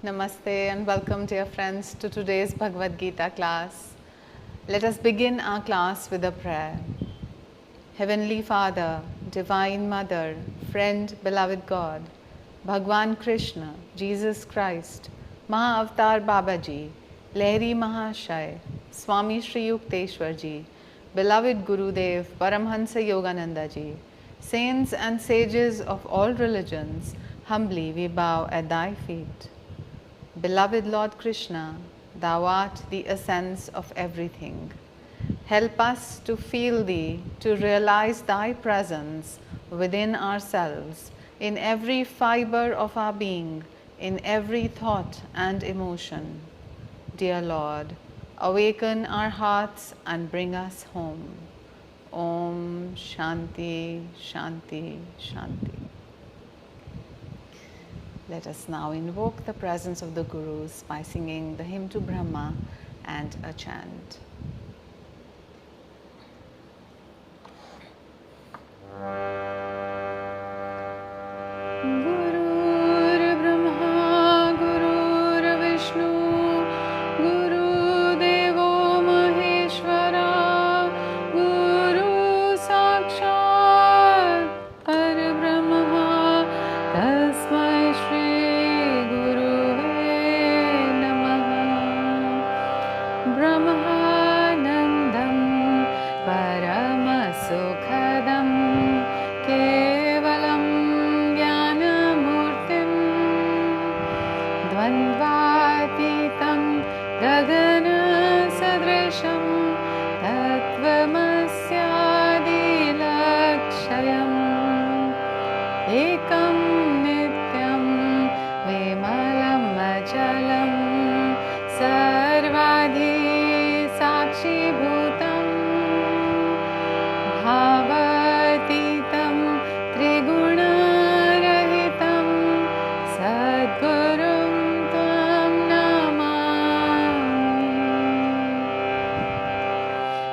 Namaste and welcome, dear friends, to today's Bhagavad Gita class. Let us begin our class with a prayer. Heavenly Father, Divine Mother, Friend, Beloved God, Bhagwan Krishna, Jesus Christ, Maha-Avatar Babaji, Lahiri Mahashaya, Swami Shri Yukteswar Ji, Beloved Gurudev, Paramhansa Yogananda Ji, Saints and sages of all religions, humbly we bow at Thy feet. Beloved Lord Krishna, Thou art the essence of everything. Help us to feel Thee, to realize Thy presence within ourselves, in every fiber of our being, in every thought and emotion. Dear Lord, awaken our hearts and bring us home. Om Shanti, Shanti, Shanti. Let us now invoke the presence of the Gurus by singing the hymn to Brahma and a chant. Gurur Brahma, Gurur Vishnu, Guru Devo Maheshwara, Guru Sakshat Parabrahma, Tasmai Shri Gurave Namaha. Brahmanandam Paramasukhadam Kevalam Jnanamurtim Dvandvatitam Gagana Sadrisham Tattvamasyadilakshayam Ekam Nityam Vimalam Achalam Sarvadhi Sakshi Bhutam Bhavatitam Triguna Rahitam Sadgurum Tvam Namami.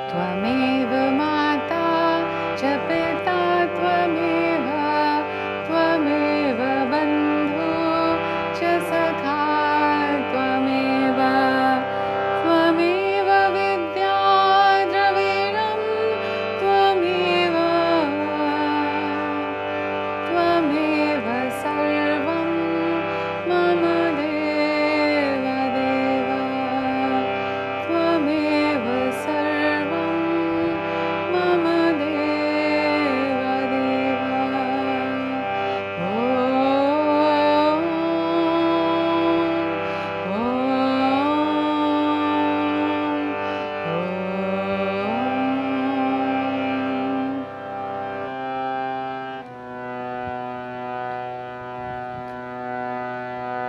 Tvameva Mata cha Pita Tvameva, Tvameva Bandhu cha Sakha Tvameva, Tvameva Vidya Dravidam Tvameva, Tvameva Sarvam Mama Deva Deva, Tvameva Sarvam Mama Deva Deva.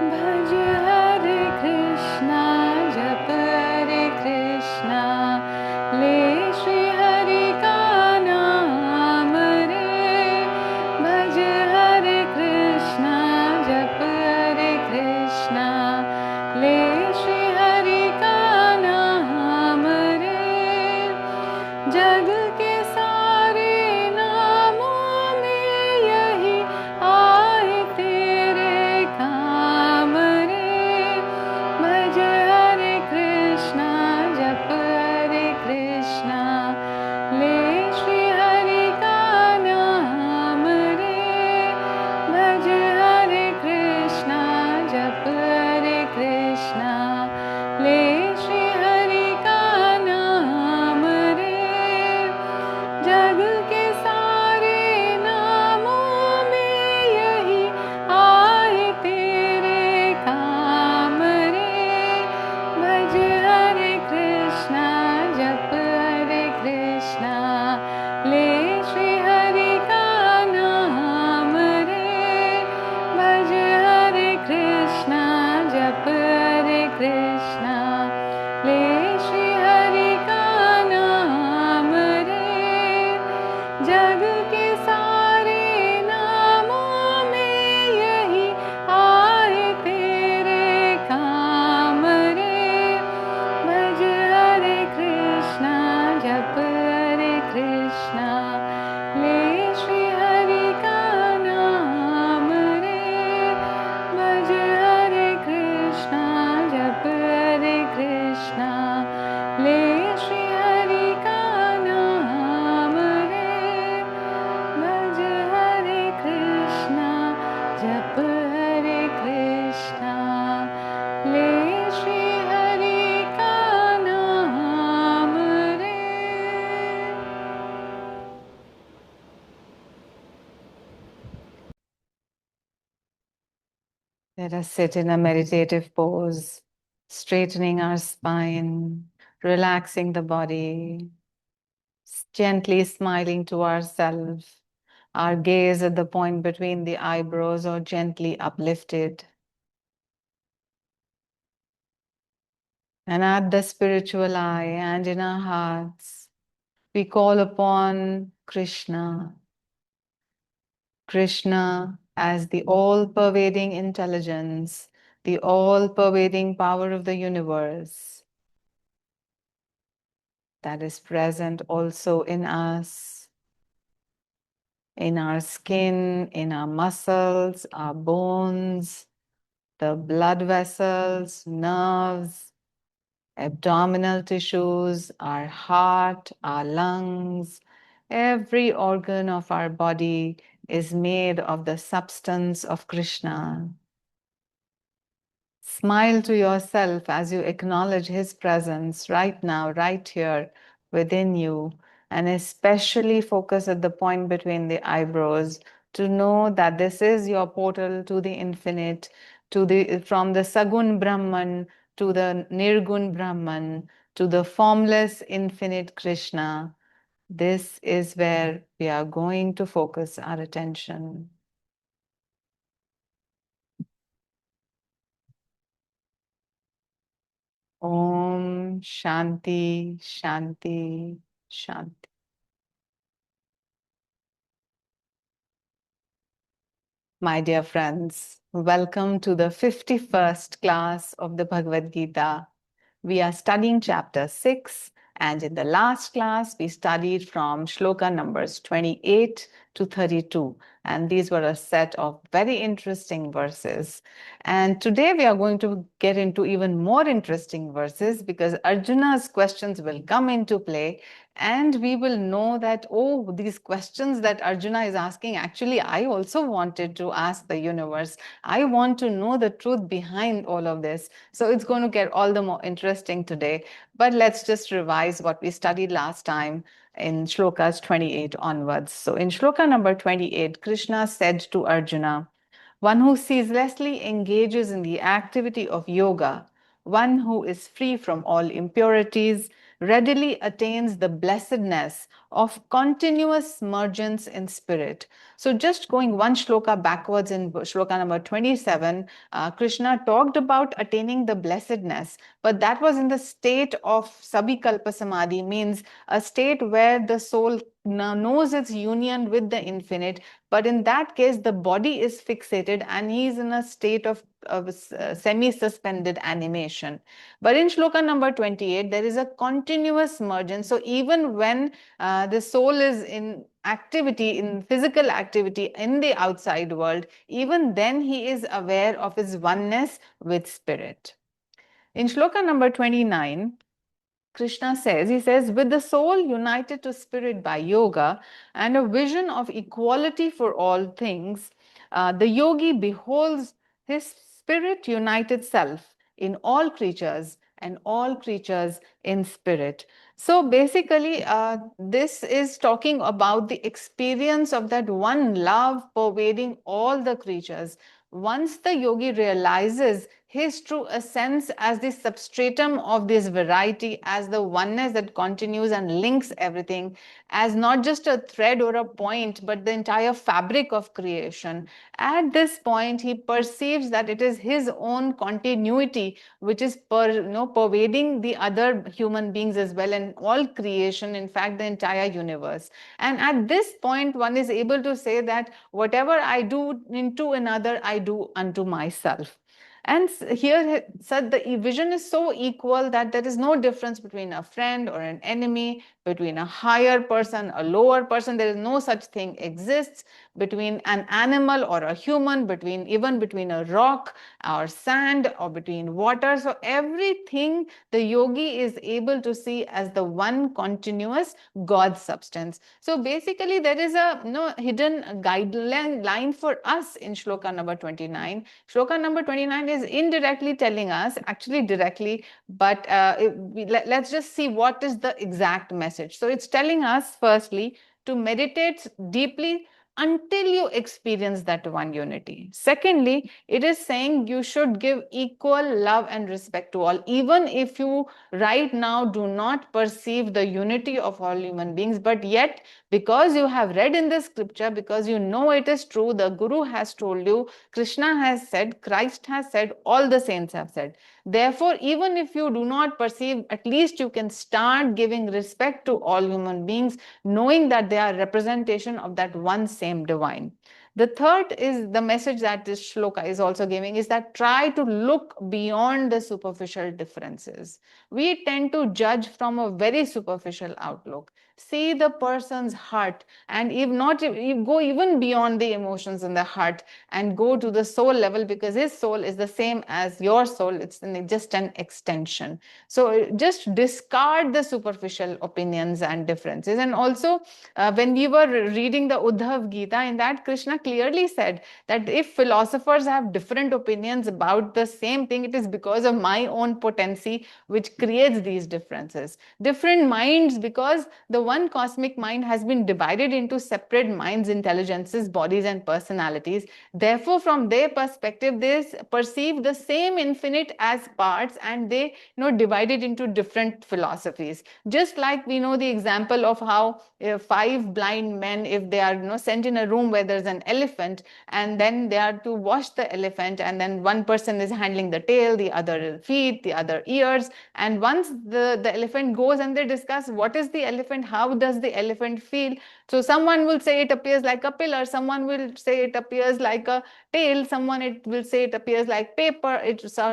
Bhaj Hare Krishna, Jap Hare Krishna, Le Shri Hari Ka Naam Re. Bhaj Hare Krishna, Jap Hare Krishna, Le Shri Hari Ka Naam Re. Jag ke sare naamon mein yahi aaye tere kaam re. Bhaj Hare Krishna, Jap Hare Krishna, Le Shri Hari Ka Naam Re. Bhaj Hare Krishna, Jap Hare Krishna, Le Shri Hari Ka Naam Re. ले श्री हरि का नाम रे, भज हरे कृष्णा, जप हरे कृष्णा, ले श्री हरि का नाम रे. Let us sit in a meditative pose, straightening our spine, relaxing the body, gently smiling to ourselves, our gaze at the point between the eyebrows or gently uplifted. And at the spiritual eye and in our hearts, we call upon Krishna. Krishna as the all-pervading intelligence, the all-pervading power of the universe that is present also in us, in our skin, in our muscles, our bones, the blood vessels, nerves, abdominal tissues, our heart, our lungs. Every organ of our body is made of the substance of Krishna. Smile to yourself as you acknowledge His presence right now, right here within you, and especially focus at the point between the eyebrows to know that this is your portal to the infinite, from the Sagun Brahman to the Nirgun Brahman, to the formless infinite Krishna. This is where we are going to focus our attention. Om Shanti, Shanti, Shanti. My dear friends, welcome to the 51st class of the Bhagavad Gita. We are studying chapter 6, and in the last class, we studied from shloka numbers 28 to 32. And these were a set of very interesting verses. And today we are going to get into even more interesting verses because Arjuna's questions will come into play. And we will know that, oh, these questions that Arjuna is asking, actually, I also wanted to ask the universe. I want to know the truth behind all of this. So it's going to get all the more interesting today. But let's just revise what we studied last time in shlokas 28 onwards. So in shloka number 28, Krishna said to Arjuna, one who ceaselessly engages in the activity of yoga, one who is free from all impurities, readily attains the blessedness of continuous mergence in spirit. So just going one shloka backwards in shloka number 27, Krishna talked about attaining the blessedness, but that was in the state of Sabhikalpa Samadhi, means a state where the soul knows its union with the infinite, but in that case the body is fixated and he is in a state of semi-suspended animation. But in shloka number 28, there is a continuous mergence. So even when the soul is in activity, in physical activity in the outside world, even then he is aware of his oneness with spirit. In shloka number 29, Krishna says, he says, with the soul united to spirit by yoga and a vision of equality for all things, the yogi beholds his spirit united self in all creatures and all creatures in spirit. So basically, this is talking about the experience of that one love pervading all the creatures. Once the yogi realizes his true essence as the substratum of this variety, as the oneness that continues and links everything, as not just a thread or a point, but the entire fabric of creation. At this point, he perceives that it is his own continuity which is pervading the other human beings as well, and all creation, in fact, the entire universe. And at this point, one is able to say that whatever I do into another, I do unto myself. And here said the vision is so equal that there is no difference between a friend or an enemy, between a higher person, a lower person. There is no such thing exists between an animal or a human, even between a rock or sand or between water. So everything the yogi is able to see as the one continuous God substance. So basically there is a hidden guideline for us in shloka number 29. Shloka number 29 is indirectly telling us, actually directly, but let's just see what is the exact message. So it's telling us firstly to meditate deeply until you experience that one unity. Secondly, it is saying you should give equal love and respect to all, even if you right now do not perceive the unity of all human beings, but yet because you have read in the scripture, because you know it is true, the Guru has told you, Krishna has said, Christ has said, all the saints have said. Therefore, even if you do not perceive, at least you can start giving respect to all human beings, knowing that they are representation of that one same divine. The third is the message that this shloka is also giving is that try to look beyond the superficial differences. We tend to judge from a very superficial outlook. See the person's heart, and if not, you go even beyond the emotions in the heart and go to the soul level, because his soul is the same as your soul. It's just an extension. So just discard the superficial opinions and differences. And also, when we were reading the Uddhav Gita, in that Krishna clearly said that if philosophers have different opinions about the same thing, it is because of my own potency which creates these differences. Different minds, because the one cosmic mind has been divided into separate minds, intelligences, bodies, and personalities. Therefore, from their perspective, they perceive the same infinite as parts, and they divide it into different philosophies. Just like we know the example of how five blind men, if they are sent in a room where there's an elephant, and then they are to wash the elephant, and then one person is handling the tail, the other feet, the other ears, and once the elephant goes and they discuss what is the elephant, how does the elephant feel. So someone will say it appears like a pillar, someone will say it appears like a tail, someone will say it appears like paper,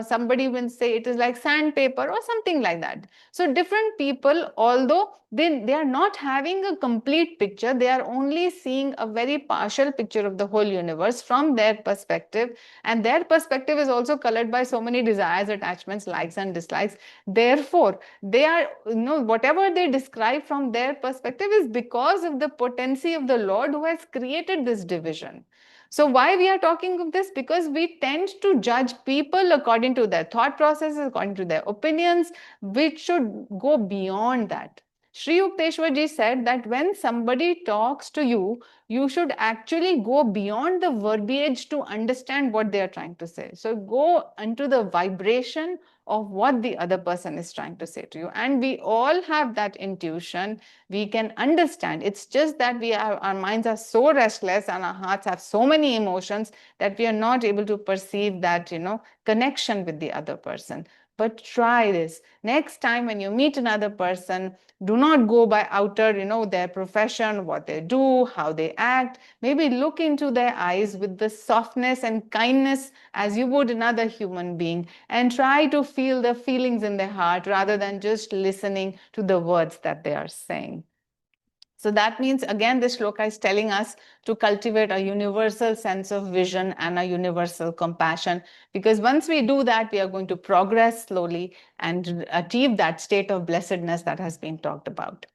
somebody will say it is like sandpaper or something like that. So different people, although they are not having a complete picture, they are only seeing a very partial picture of the whole universe from their perspective, and their perspective is also colored by so many desires, attachments, likes and dislikes. Therefore they are, whatever they describe from their perspective is because of the potency of the Lord who has created this division. So why we are talking of this? Because we tend to judge people according to their thought processes, according to their opinions, which should go beyond that. Sri Yukteswar ji said that when somebody talks to you, you should actually go beyond the verbiage to understand what they are trying to say. So go into the vibration of what the other person is trying to say to you. And we all have that intuition. We can understand. It's just that our minds are so restless and our hearts have so many emotions that we are not able to perceive that, connection with the other person. But try this. Next time when you meet another person, do not go by outer, their profession, what they do, how they act. Maybe look into their eyes with the softness and kindness as you would another human being, and try to feel the feelings in their heart rather than just listening to the words that they are saying. So that means, again, this shloka is telling us to cultivate a universal sense of vision and a universal compassion, because once we do that, we are going to progress slowly and achieve that state of blessedness that has been talked about.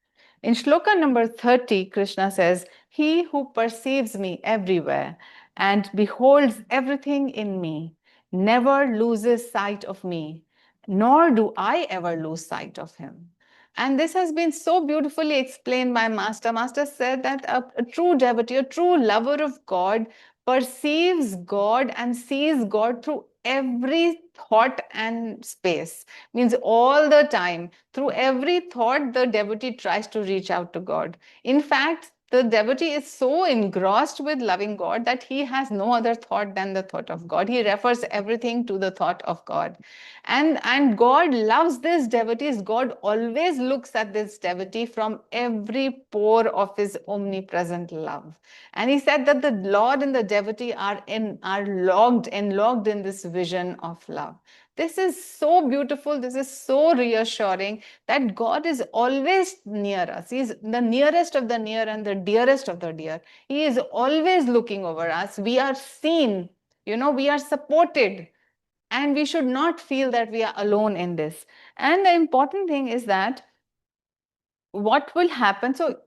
In shloka number 30, Krishna says, "He who perceives me everywhere and beholds everything in me never loses sight of me, nor do I ever lose sight of him." And this has been so beautifully explained by Master. Master said that a true devotee, a true lover of God, perceives God and sees God through every thought and space. Means all the time, through every thought, the devotee tries to reach out to God. In fact, The devotee is so engrossed with loving God that he has no other thought than the thought of God. He refers everything to the thought of God. And God loves this devotees. God always looks at this devotee from every pore of his omnipresent love. And he said that the Lord and the devotee are enlogged in this vision of love. This is so beautiful. This is so reassuring that God is always near us. He is the nearest of the near and the dearest of the dear. He is always looking over us. We are seen, we are supported, and we should not feel that we are alone in this. And the important thing is that what will happen? So,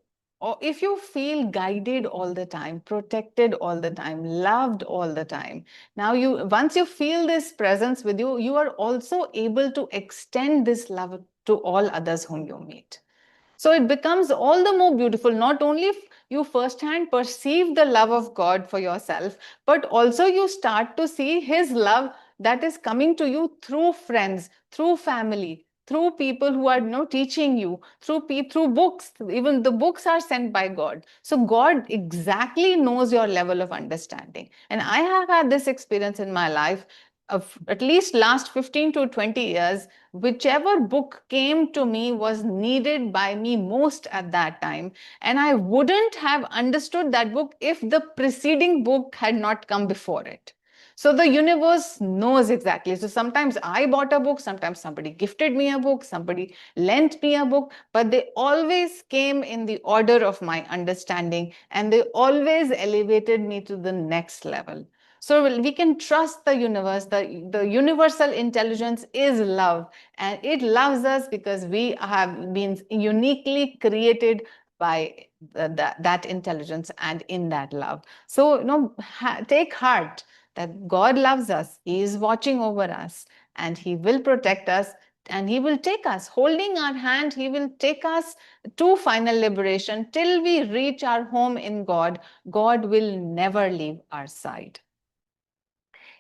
if you feel guided all the time, protected all the time, loved all the time, now once you feel this presence with you, you are also able to extend this love to all others whom you meet. So it becomes all the more beautiful. Not only if you firsthand perceive the love of God for yourself, but also you start to see His love that is coming to you through friends, through family, through people who are teaching you, through books. Even the books are sent by God. So God exactly knows your level of understanding. And I have had this experience in my life of at least last 15 to 20 years. Whichever book came to me was needed by me most at that time, and I wouldn't have understood that book if the preceding book had not come before it. So the universe knows exactly. So sometimes I bought a book, sometimes somebody gifted me a book, somebody lent me a book, but they always came in the order of my understanding, and they always elevated me to the next level. So we can trust the universe. The universal intelligence is love, and it loves us because we have been uniquely created by that intelligence and in that love. So, take heart that God loves us. He is watching over us, and He will protect us, and He will take us, holding our hand. He will take us to final liberation till we reach our home in God. God will never leave our side.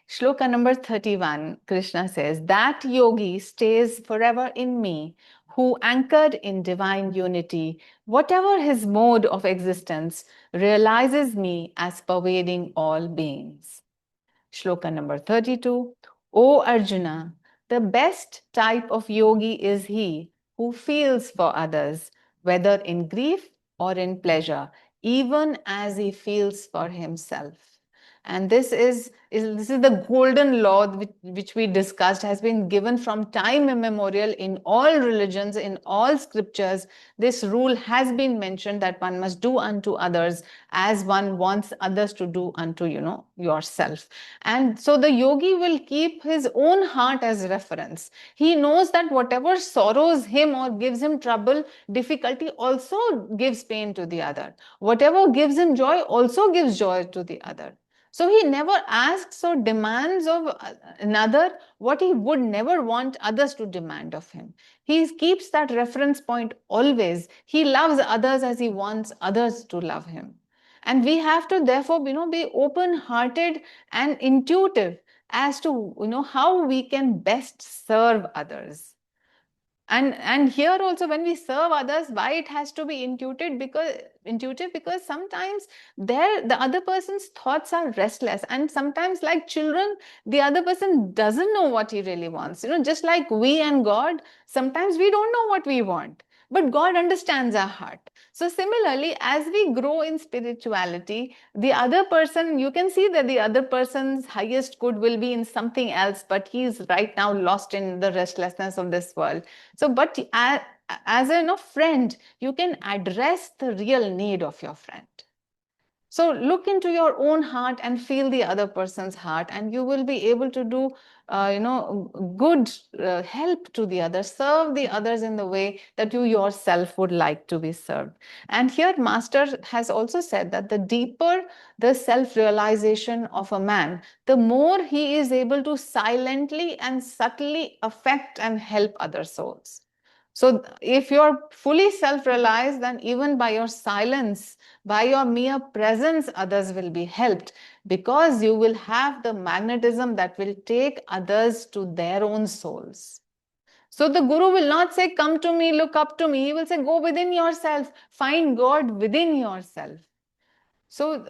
Shloka number 31, Krishna says, that yogi stays forever in me, who anchored in divine unity, whatever his mode of existence, realizes me as pervading all beings. Shloka number 32, O Arjuna, the best type of yogi is he who feels for others, whether in grief or in pleasure, even as he feels for himself. And this is the golden law which we discussed, has been given from time immemorial in all religions, in all scriptures. This rule has been mentioned that one must do unto others as one wants others to do unto yourself. And so the yogi will keep his own heart as reference. He knows that whatever sorrows him or gives him trouble, difficulty, also gives pain to the other. Whatever gives him joy also gives joy to the other. So he never asks or demands of another what he would never want others to demand of him. He keeps that reference point always. He loves others as he wants others to love him. And we have to therefore, be open-hearted and intuitive as to, how we can best serve others. And here also, when we serve others, why it has to be intuitive, because sometimes the other person's thoughts are restless, and sometimes, like children, the other person doesn't know what he really wants. Just like we and God, sometimes we don't know what we want, but God understands our heart. So similarly, as we grow in spirituality, the other person, you can see that the other person's highest good will be in something else, but he's right now lost in the restlessness of this world. So, but as a friend, you can address the real need of your friend. So look into your own heart and feel the other person's heart, and you will be able to do, good help to the others, serve the others in the way that you yourself would like to be served. And here, Master has also said that the deeper the self-realization of a man, the more he is able to silently and subtly affect and help other souls. So if you're fully self-realized, then even by your silence, by your mere presence, others will be helped, because you will have the magnetism that will take others to their own souls. So the Guru will not say, come to me, look up to me. He will say, go within yourself, find God within yourself. So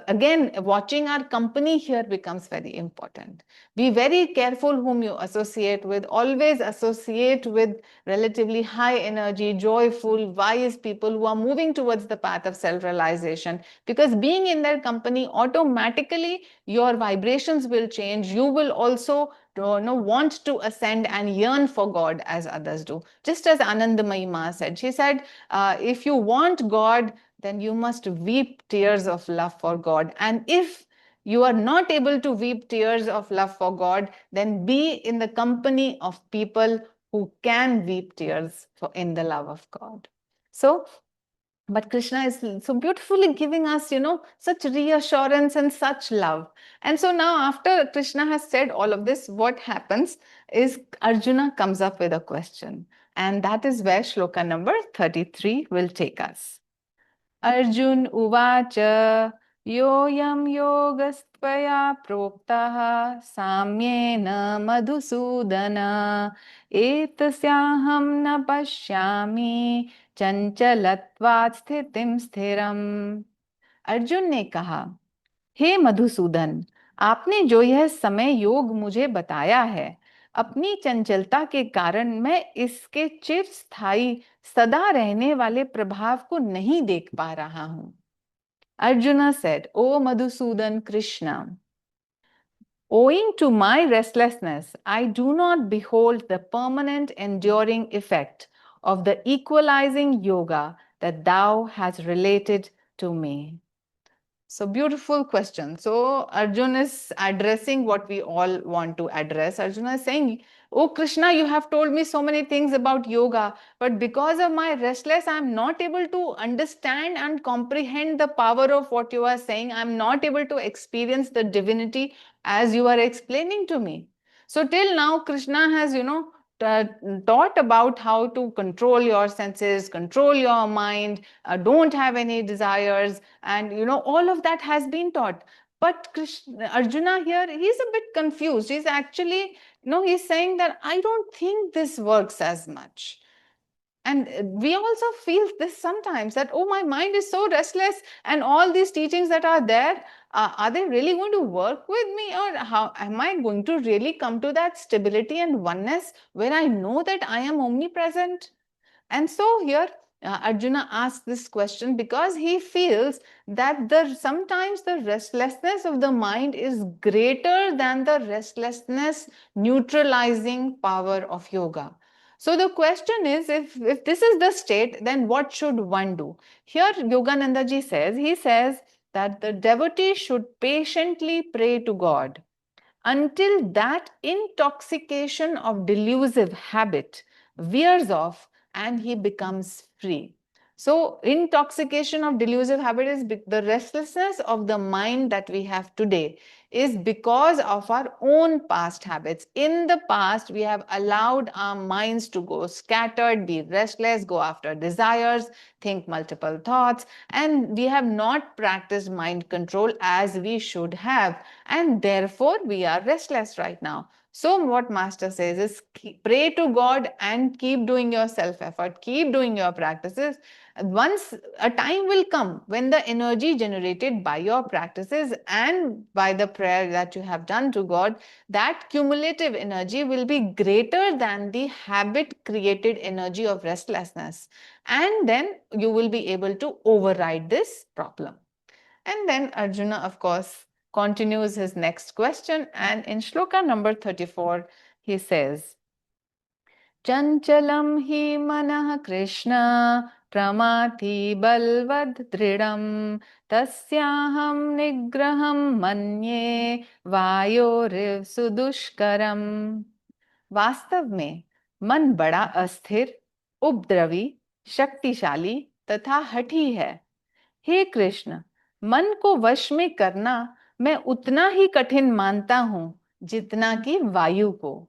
again, watching our company here becomes very important. Be very careful whom you associate with. Always associate with relatively high energy, joyful, wise people who are moving towards the path of self-realization. Because being in their company, automatically your vibrations will change. You will also want to ascend and yearn for God as others do. Just as Anandamayi Ma said, she said, if you want God, then you must weep tears of love for God. And if you are not able to weep tears of love for God, then be in the company of people who can weep tears in the love of God. So, but Krishna is so beautifully giving us, such reassurance and such love. And so now, after Krishna has said all of this, what happens is Arjuna comes up with a question. And that is where shloka number 33 will take us. Arjun उवाच योऽयं योगस्त्वया प्रोक्तः साम्येन मधुसूदन एतस्याहं न पश्यामि चंचलत्वात् स्थितिं स्थिरम्। अर्जुन ने कहा, हे मधुसूदन, आपने जो यह समय योग मुझे बताया है, अपनी चंचलता के कारण मैं इसके चिरस्थायी सदा रहने वाले प्रभाव को नहीं देख पा रहा हूं। Arjuna said, O Madhusudan Krishna, owing to my restlessness, I do not behold the permanent enduring effect of the equalizing yoga that thou hast related to me. So beautiful question. So Arjuna is addressing what we all want to address. Arjuna is saying, oh Krishna, you have told me so many things about yoga, but because of my restless, I'm not able to understand and comprehend the power of what you are saying. I'm not able to experience the divinity as you are explaining to me. So till now, Krishna has, taught about how to control your senses, control your mind, don't have any desires, and all of that has been taught. But Arjuna here, he's a bit confused. He's actually, he's saying that I don't think this works as much. And we also feel this sometimes, that, oh, my mind is so restless, and all these teachings that are there, are they really going to work with me, or how am I going to really come to that stability and oneness where I know that I am omnipresent? And so here Arjuna asks this question because he feels that sometimes the restlessness of the mind is greater than the restlessness neutralizing power of yoga. So the question is, if this is the state, then what should one do? Here Yogananda ji says, he says that the devotee should patiently pray to God until that intoxication of delusive habit wears off and he becomes free. So intoxication of delusive habit is the restlessness of the mind that we have today is because of our own past habits. In the past, we have allowed our minds to go scattered, be restless, go after desires, think multiple thoughts, and we have not practiced mind control as we should have, and therefore we are restless right now. So what Master says is pray to God and keep doing your self-effort, keep doing your practices. Once a time will come when the energy generated by your practices and by the prayer that you have done to God, that cumulative energy will be greater than the habit-created energy of restlessness. And then you will be able to override this problem. And then Arjuna, of course, continues his next question, and in shloka number 34, he says, Chanchalam hi manah Krishna pramati balvad dridam tasyaham nigraham manye vayoriv sudushkaram. वास्तव में मन बड़ा अस्थिर, उपद्रवी, शक्तिशाली तथा हठी है। हे कृष्ण, मन को वश में करना मैं उतना ही कठिन मानता हूं जितना कि वायु को।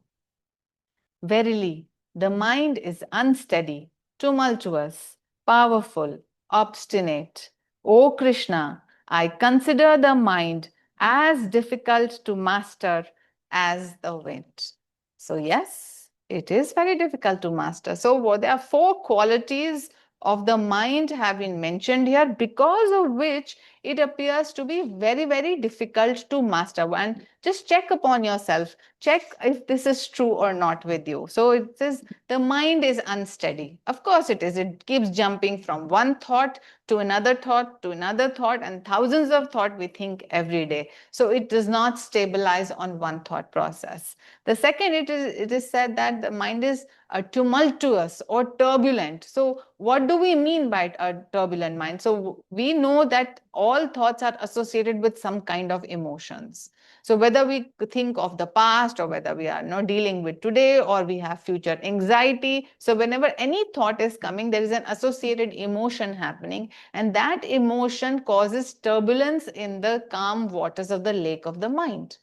Verily, the mind is unsteady, tumultuous, powerful, obstinate. O Krishna, I consider the mind as difficult to master as the wind. So yes, It is very difficult to master. So there are 4 qualities of the mind have been mentioned here, because of which it appears to be very, very difficult to master. And just check upon yourself, check if this is true or not with you. So it says the mind is unsteady. Of course it is. It keeps jumping from one thought to another thought to another thought, and thousands of thoughts we think every day. So it does not stabilize on one thought process. The second, it is said that the mind is tumultuous or turbulent. So what do we mean by a turbulent mind? So we know that all thoughts are associated with some kind of emotions. So whether we think of the past, or whether we are not dealing with today, or we have future anxiety. So whenever any thought is coming, there is an associated emotion happening, and that emotion causes turbulence in the calm waters of the lake of the mind.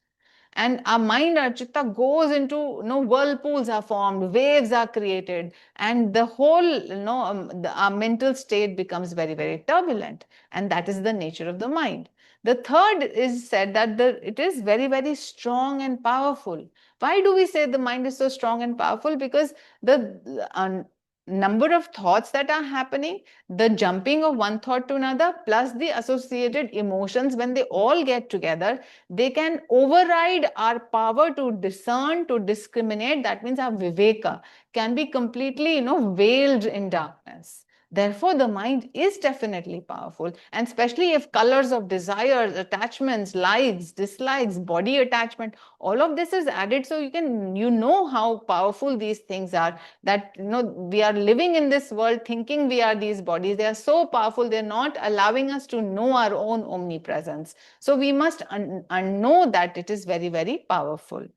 And our mind, our chitta goes into, whirlpools are formed, waves are created, and the whole, our mental state becomes very, very turbulent. And that is the nature of the mind. The third is said that it is very, very strong and powerful. Why do we say the mind is so strong and powerful? Because the number of thoughts that are happening, the jumping of one thought to another, plus the associated emotions, when they all get together, they can override our power to discern, to discriminate. That means our viveka can be completely, veiled in darkness. Therefore, the mind is definitely powerful, and especially if colors of desires, attachments, likes, dislikes, body attachment, all of this is added. So you know how powerful these things are. That we are living in this world thinking we are these bodies. They are so powerful. They're not allowing us to know our own omnipresence. So we must know that it is very, very powerful.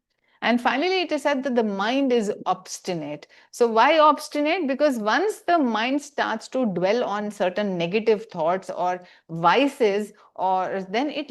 And finally, it is said that the mind is obstinate. So why obstinate? Because once the mind starts to dwell on certain negative thoughts or vices, or then it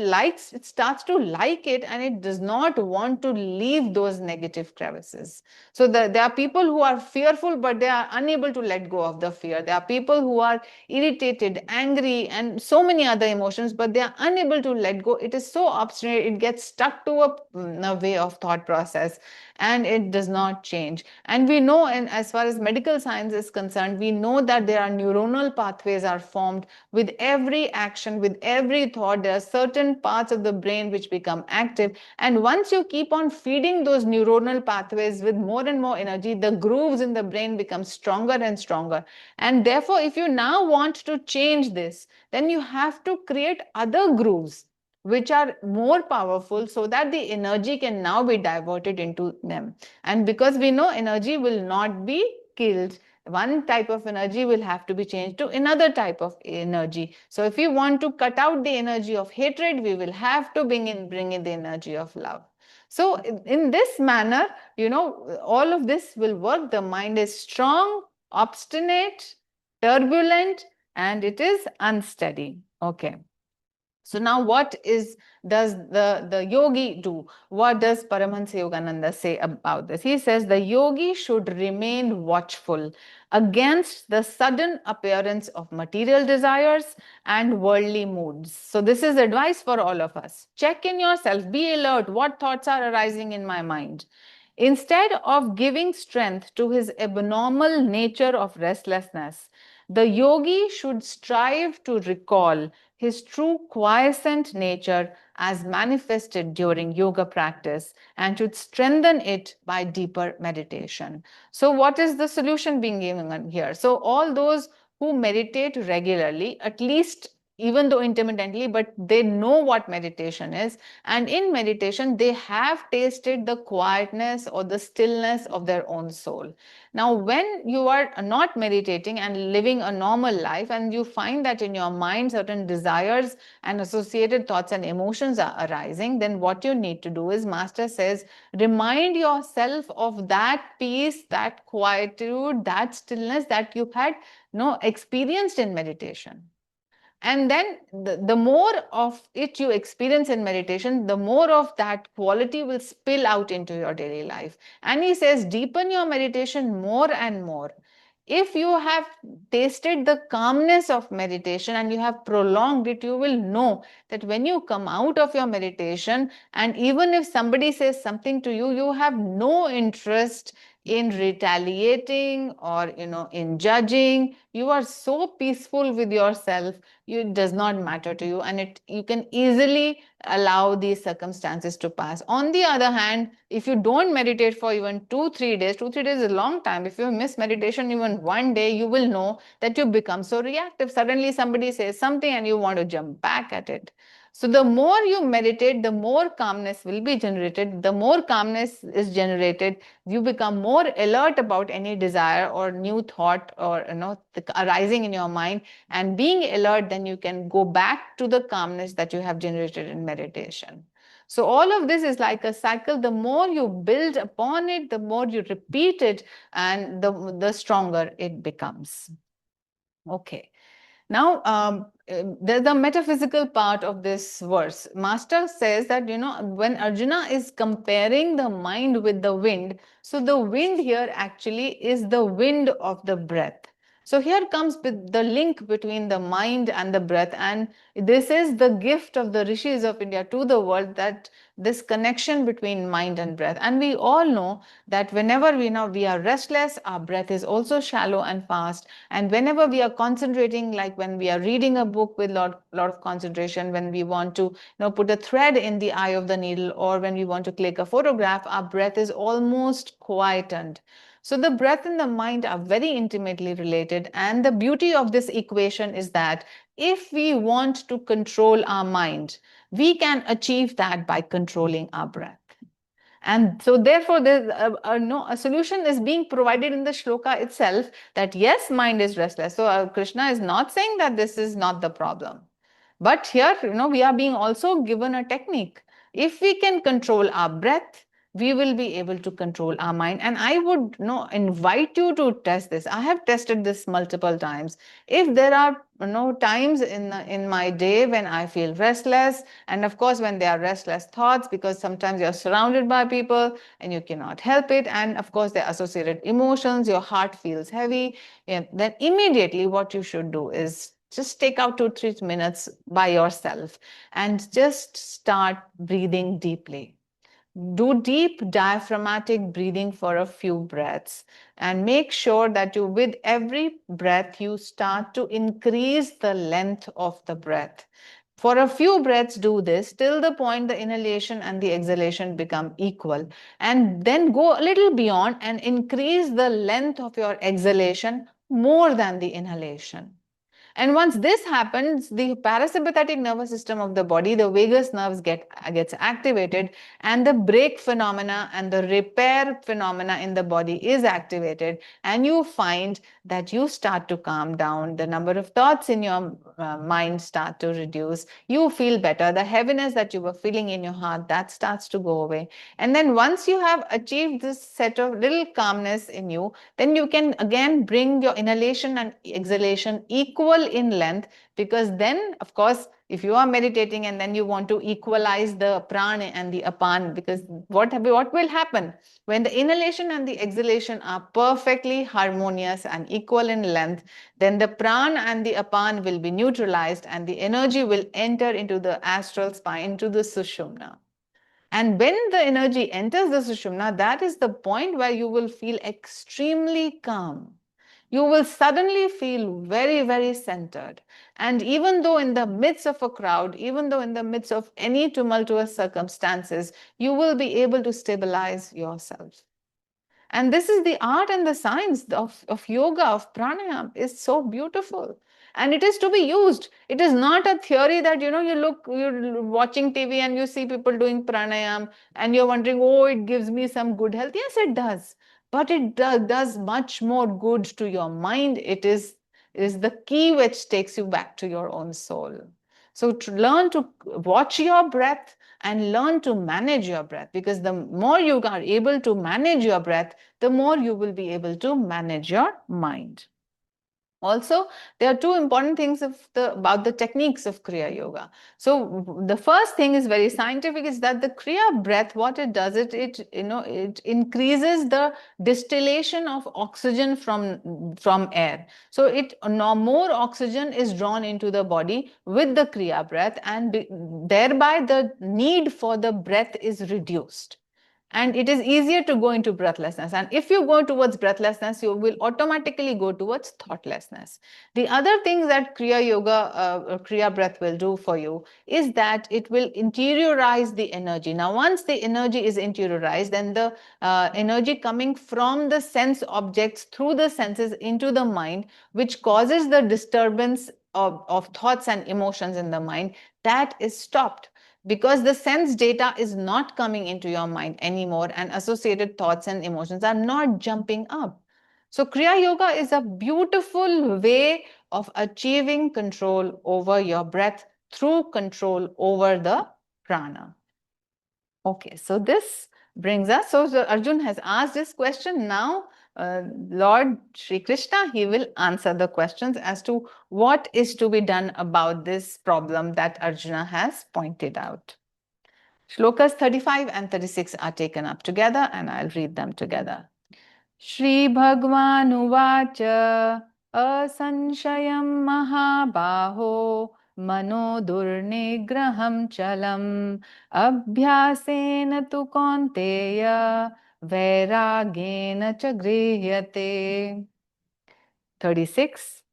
starts to like it, and it does not want to leave those negative crevices. So there are people who are fearful, but they are unable to let go of the fear. There are people who are irritated, angry, and so many other emotions, but they are unable to let go. It is so obstinate, it gets stuck to a way of thought process, and it does not change. And we know, and as far as medical science is concerned, we know that there are neuronal pathways are formed with every action, with every thought. There are certain parts of the brain which become active, and once you keep on feeding those neuronal pathways with more and more energy, the grooves in the brain become stronger and stronger. And therefore, if you now want to change this, then you have to create other grooves which are more powerful, so that the energy can now be diverted into them. And because we know energy will not be killed, one type of energy will have to be changed to another type of energy. So if we want to cut out the energy of hatred, we will have to bring in the energy of love. So in this manner, all of this will work. The mind is strong, obstinate, turbulent, and it is unsteady. Okay. So now does the yogi do? What does Paramahansa Yogananda say about this? He says the yogi should remain watchful against the sudden appearance of material desires and worldly moods. So this is advice for all of us. Check in yourself, be alert. What thoughts are arising in my mind? Instead of giving strength to his abnormal nature of restlessness, the yogi should strive to recall his true quiescent nature as manifested during yoga practice, and should strengthen it by deeper meditation. So what is the solution being given here? So all those who meditate regularly, at least even though intermittently, but they know what meditation is, and in meditation they have tasted the quietness or the stillness of their own soul. Now when you are not meditating and living a normal life, and you find that in your mind certain desires and associated thoughts and emotions are arising, then what you need to do is, master says, remind yourself of that peace, that quietude, that stillness that you had experienced in meditation. And then the more of it you experience in meditation, the more of that quality will spill out into your daily life. And he says, deepen your meditation more and more. If you have tasted the calmness of meditation and you have prolonged it, you will know that when you come out of your meditation, and even if somebody says something to you, you have no interest in retaliating or in judging. You are so peaceful with yourself, it does not matter to you, and you can easily allow these circumstances to pass. On the other hand, if you don't meditate for even 2-3 days, 2-3 days is a long time. If you miss meditation even one day, you will know that you become so reactive. Suddenly somebody says something and you want to jump back at it. So the more you meditate, the more calmness will be generated. The more calmness is generated, you become more alert about any desire or new thought or arising in your mind. And being alert, then you can go back to the calmness that you have generated in meditation. So all of this is like a cycle. The more you build upon it, the more you repeat it, and the stronger it becomes. Okay. Now, there's the metaphysical part of this verse. Master says that, when Arjuna is comparing the mind with the wind, so the wind here actually is the wind of the breath. So here comes the link between the mind and the breath, and this is the gift of the rishis of India to the world, that this connection between mind and breath. And we all know that whenever we are restless, our breath is also shallow and fast. And whenever we are concentrating, like when we are reading a book with lot of concentration, when we want to put a thread in the eye of the needle, or when we want to click a photograph, our breath is almost quietened. So the breath and the mind are very intimately related. And the beauty of this equation is that if we want to control our mind, we can achieve that by controlling our breath. And so therefore, there's a solution is being provided in the shloka itself, that yes, mind is restless. So Krishna is not saying that this is not the problem. But here, we are being also given a technique. If we can control our breath, we will be able to control our mind. And I would invite you to test this. I have tested this multiple times. If there are times in my day when I feel restless, and of course when there are restless thoughts, because sometimes you're surrounded by people and you cannot help it, and of course there are associated emotions, your heart feels heavy, then immediately what you should do is just take out 2-3 minutes by yourself and just start breathing deeply. Do deep diaphragmatic breathing for a few breaths, and make sure that with every breath, you start to increase the length of the breath. For a few breaths, do this till the point the inhalation and the exhalation become equal. And then go a little beyond and increase the length of your exhalation more than the inhalation. And once this happens, the parasympathetic nervous system of the body, the vagus nerves gets activated, and the brake phenomena and the repair phenomena in the body is activated, and you find that you start to calm down. The number of thoughts in your mind start to reduce. You feel better. The heaviness that you were feeling in your heart, that starts to go away. And then once you have achieved this set of little calmness in you, then you can again bring your inhalation and exhalation equal in length, because then, of course, if you are meditating and then you want to equalize the prana and the apan, because what will happen when the inhalation and the exhalation are perfectly harmonious and equal in length, then the prana and the apan will be neutralized and the energy will enter into the astral spine, into the sushumna. And when the energy enters the sushumna, that is the point where you will feel extremely calm. You will suddenly feel very, very centered. And even though in the midst of a crowd, even though in the midst of any tumultuous circumstances, you will be able to stabilize yourself. And this is the art and the science of yoga, of pranayama, is so beautiful. And it is to be used. It is not a theory that, you're watching TV and you see people doing pranayama and you're wondering, oh, it gives me some good health. Yes, it does. But it does much more good to your mind. It is the key which takes you back to your own soul. So to learn to watch your breath and learn to manage your breath, because the more you are able to manage your breath, the more you will be able to manage your mind. Also, there are two important things about the techniques of Kriya Yoga. So the first thing is very scientific, is that the Kriya breath, what it does, it increases the distillation of oxygen from air. So more oxygen is drawn into the body with the Kriya breath, and thereby the need for the breath is reduced. and it is easier to go into breathlessness. And if you go towards breathlessness, you will automatically go towards thoughtlessness. The other thing that Kriya Yoga, Kriya breath will do for you is that it will interiorize the energy. Now, once the energy is interiorized, then the energy coming from the sense objects through the senses into the mind, which causes the disturbance of thoughts and emotions in the mind, that is stopped, because the sense data is not coming into your mind anymore and associated thoughts and emotions are not jumping up. So Kriya Yoga is a beautiful way of achieving control over your breath through control over the prana. Okay, so this brings us, so Arjun has asked this question. Now Lord Shri Krishna, he will answer the questions as to what is to be done about this problem that Arjuna has pointed out. Shlokas 35 and 36 are taken up together, and I'll read them together. Shri Bhagwanuvacha asanshayam mahabaho mano durnigraham chalam abhyasena tu kaunteya vairagena cha grihyate. 36.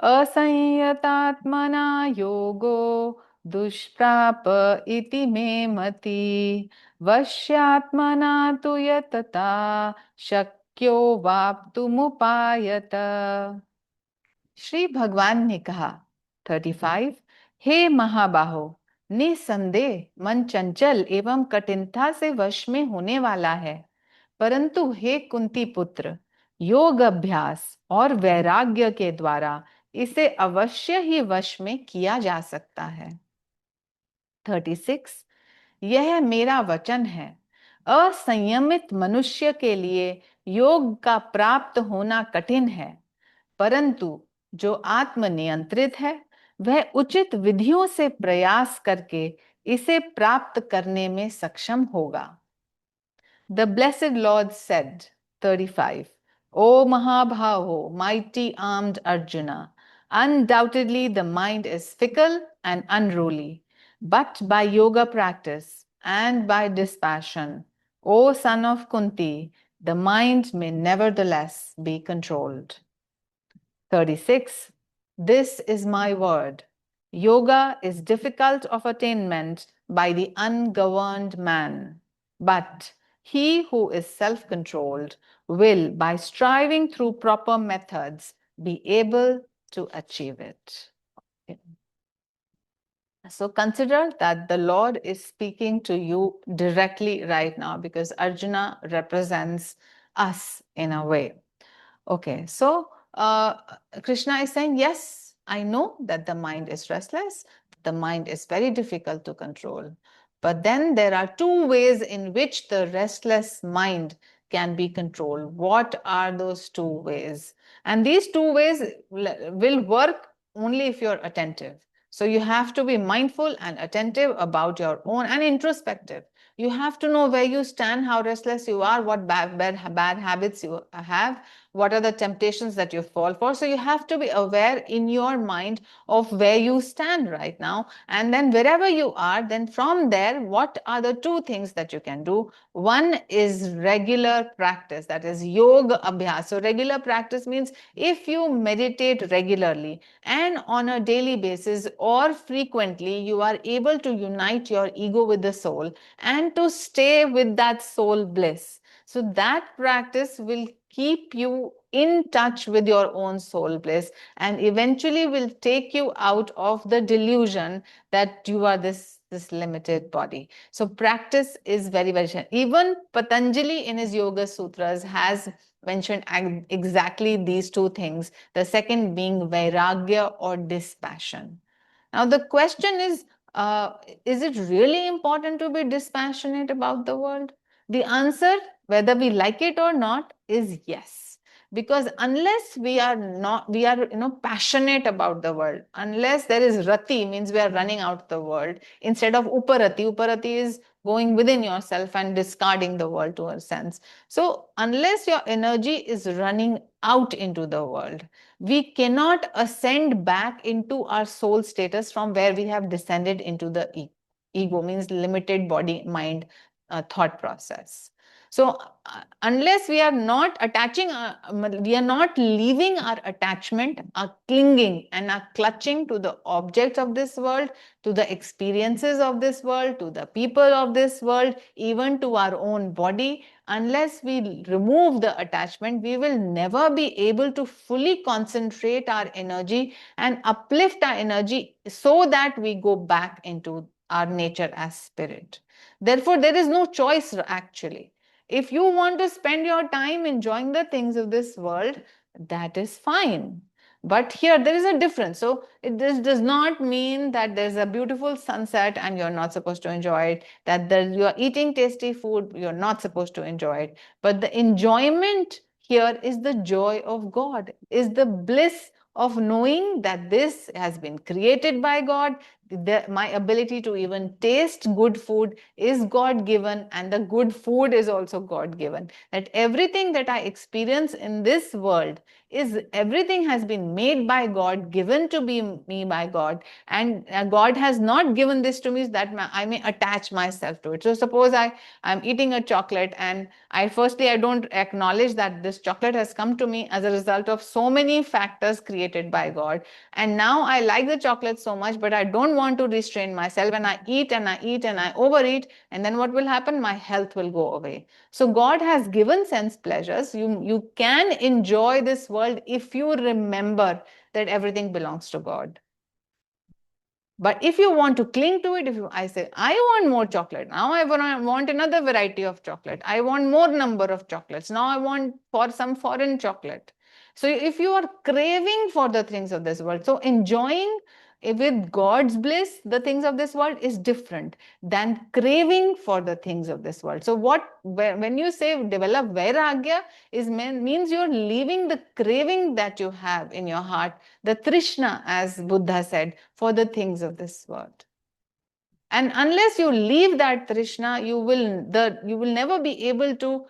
Asanyatatmana yogo dushprapa iti me mati vashyatmana tu yatata shakyo vaptumupayata. Shri भगवान ने कहा 35, हे महाबाहो, निसंदेह मन चंचल एवं कठिनता से वश में होने वाला है, परंतु हे कुंती पुत्र, योग अभ्यास और वैराग्य के द्वारा इसे अवश्य ही वश में किया जा सकता है. 36. यह मेरा वचन है. असंयमित मनुष्य के लिए योग का प्राप्त होना कठिन है, परंतु जो आत्मनियंत्रित है वह उचित विधियों से प्रयास करके इसे प्राप्त करने में सक्षम होगा. The blessed Lord said, 35, O Mahabhavo, mighty armed Arjuna, undoubtedly the mind is fickle and unruly, but by yoga practice and by dispassion, O son of Kunti, the mind may nevertheless be controlled. 36. This is my word. Yoga is difficult of attainment by the ungoverned man, but he who is self-controlled will, by striving through proper methods, be able to achieve it. Okay. So consider that the Lord is speaking to you directly right now, because Arjuna represents us in a way. Okay, so Krishna is saying, yes, I know that the mind is restless. The mind is very difficult to control. But then there are two ways in which the restless mind can be controlled. What are those two ways? And these two ways will work only if you're attentive. So you have to be mindful and attentive about your own, and introspective. You have to know where you stand, how restless you are, what bad habits you have, what are the temptations that you fall for. So you have to be aware in your mind of where you stand right now. And then wherever you are, then from there, what are the two things that you can do? One is regular practice, that is yoga abhyas. So regular practice means if you meditate regularly and on a daily basis or frequently, you are able to unite your ego with the soul and to stay with that soul bliss. So that practice will keep you in touch with your own soul bliss and eventually will take you out of the delusion that you are this limited body. So practice is very, very important. Even Patanjali in his Yoga Sutras has mentioned exactly these two things, the second being vairagya or dispassion. Now the question is it really important to be dispassionate about the world? The answer, whether we like it or not, is yes. Because unless we are passionate about the world, unless there is rati, means we are running out the world, instead of uparati. Uparati is going within yourself and discarding the world to a sense. So unless your energy is running out into the world, we cannot ascend back into our soul status from where we have descended into the ego, means limited body mind thought process. So unless we are not attaching, we are not leaving our attachment, our clinging and our clutching to the objects of this world, to the experiences of this world, to the people of this world, even to our own body, unless we remove the attachment, we will never be able to fully concentrate our energy and uplift our energy so that we go back into our nature as spirit. Therefore, there is no choice actually. If you want to spend your time enjoying the things of this world, that is fine. But here there is a difference. So this does not mean that there's a beautiful sunset and you're not supposed to enjoy it, that you're eating tasty food, you're not supposed to enjoy it. But the enjoyment here is the joy of God, is the bliss of knowing that this has been created by God. My ability to even taste good food is God given, and the good food is also God given. That everything that I experience in this world is, everything has been made by God, given to be me by God, and God has not given this to me that I may attach myself to it. So suppose I'm eating a chocolate, and I don't acknowledge that this chocolate has come to me as a result of so many factors created by God, and now I like the chocolate so much, but I don't want to restrain myself, and I eat and I eat and I overeat, and then what will happen? My health will go away. So God has given sense pleasures. You can enjoy this world if you remember that everything belongs to God. But if you want to cling to it, I say, I want more chocolate. Now I want another variety of chocolate. I want more number of chocolates. Now I want for some foreign chocolate. So if you are craving for the things of this world, so enjoying with God's bliss, the things of this world is different than craving for the things of this world. So when you say develop vairagya, means you're leaving the craving that you have in your heart, the Trishna, as Buddha said, for the things of this world. And unless you leave that Trishna, you will never be able to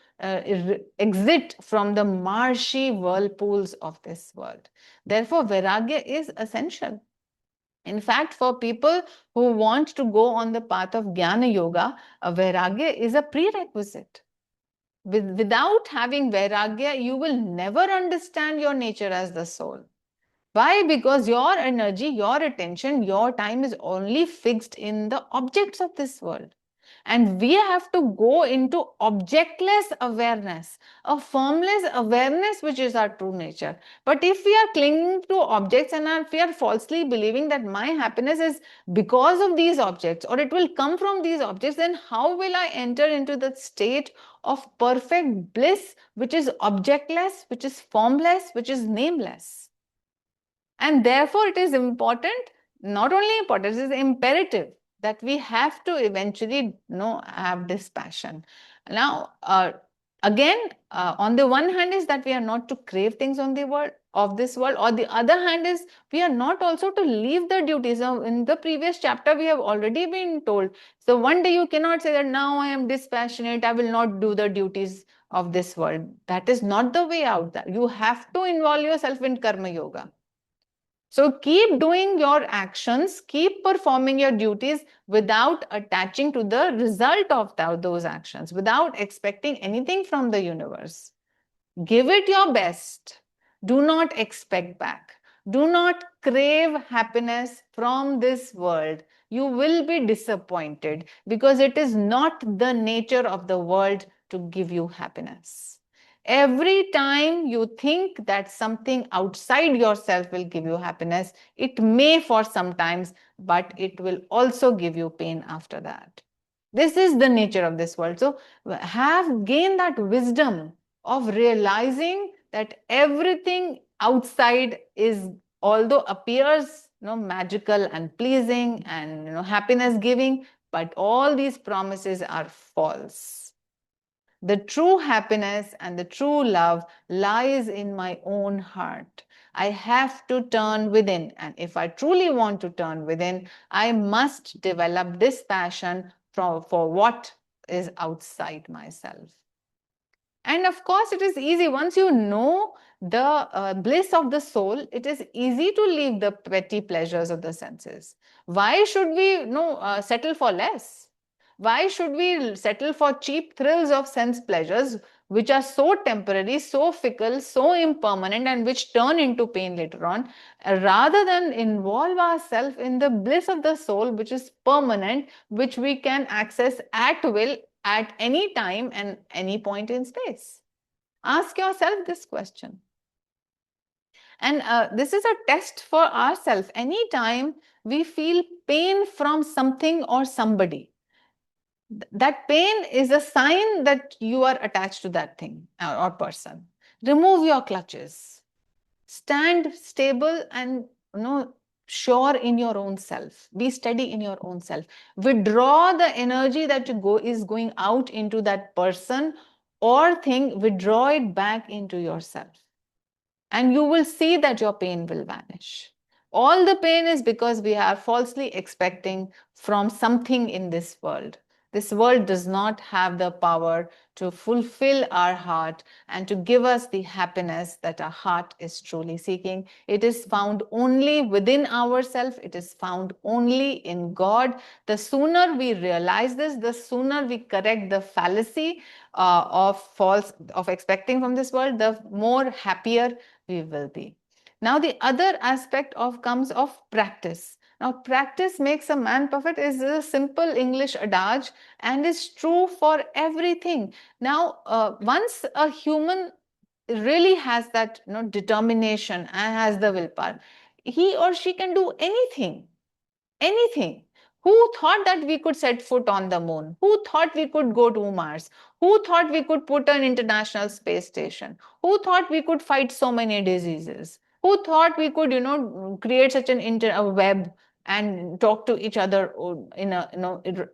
exit from the marshy whirlpools of this world. Therefore, Vairagya is essential. In fact, for people who want to go on the path of Jnana Yoga, Vairagya is a prerequisite. Without having Vairagya, you will never understand your nature as the soul. Why? Because your energy, your attention, your time is only fixed in the objects of this world. And we have to go into objectless awareness, a formless awareness, which is our true nature. But if we are clinging to objects and if we are falsely believing that my happiness is because of these objects or it will come from these objects, then how will I enter into the state of perfect bliss, which is objectless, which is formless, which is nameless? And therefore, it is important, not only important, it is imperative that we have to eventually have this passion. Now, again, on the one hand is that we are not to crave things on the world of this world, or the other hand is we are not also to leave the duties. Now, in the previous chapter, we have already been told. So one day you cannot say that now I am dispassionate, I will not do the duties of this world. That is not the way out. That you have to involve yourself in karma yoga. So keep doing your actions, keep performing your duties without attaching to the result of those actions, without expecting anything from the universe. Give it your best. Do not expect back. Do not crave happiness from this world. You will be disappointed because it is not the nature of the world to give you happiness. Every time you think that something outside yourself will give you happiness, it may for some times, but it will also give you pain after that. This is the nature of this world. So gain that wisdom of realizing that everything outside is, although appears magical and pleasing and happiness giving, but all these promises are false. The true happiness and the true love lies in my own heart. I have to turn within, and if I truly want to turn within, I must develop this passion for what is outside myself. And of course, it is easy. Once you know the bliss of the soul, it is easy to leave the petty pleasures of the senses. Why should we settle for less? Why should we settle for cheap thrills of sense pleasures which are so temporary, so fickle, so impermanent, and which turn into pain later on, rather than involve ourselves in the bliss of the soul, which is permanent, which we can access at will at any time and any point in space? Ask yourself this question. And this is a test for ourselves. Anytime we feel pain from something or somebody, that pain is a sign that you are attached to that thing or person. Remove your clutches. Stand stable and sure in your own self. Be steady in your own self. Withdraw the energy that is going out into that person or thing. Withdraw it back into yourself. And you will see that your pain will vanish. All the pain is because we are falsely expecting from something in this world. This world does not have the power to fulfill our heart and to give us the happiness that our heart is truly seeking. It is found only within ourselves. It is found only in God. The sooner we realize this, the sooner we correct the fallacy of expecting from this world, the more happier we will be. Now, the other aspect comes of practice. Now, practice makes a man perfect is a simple English adage and is true for everything. Now, once a human really has that determination and has the willpower, he or she can do anything. Anything. Who thought that we could set foot on the moon? Who thought we could go to Mars? Who thought we could put an international space station? Who thought we could fight so many diseases? Who thought we could, create such a web and talk to each other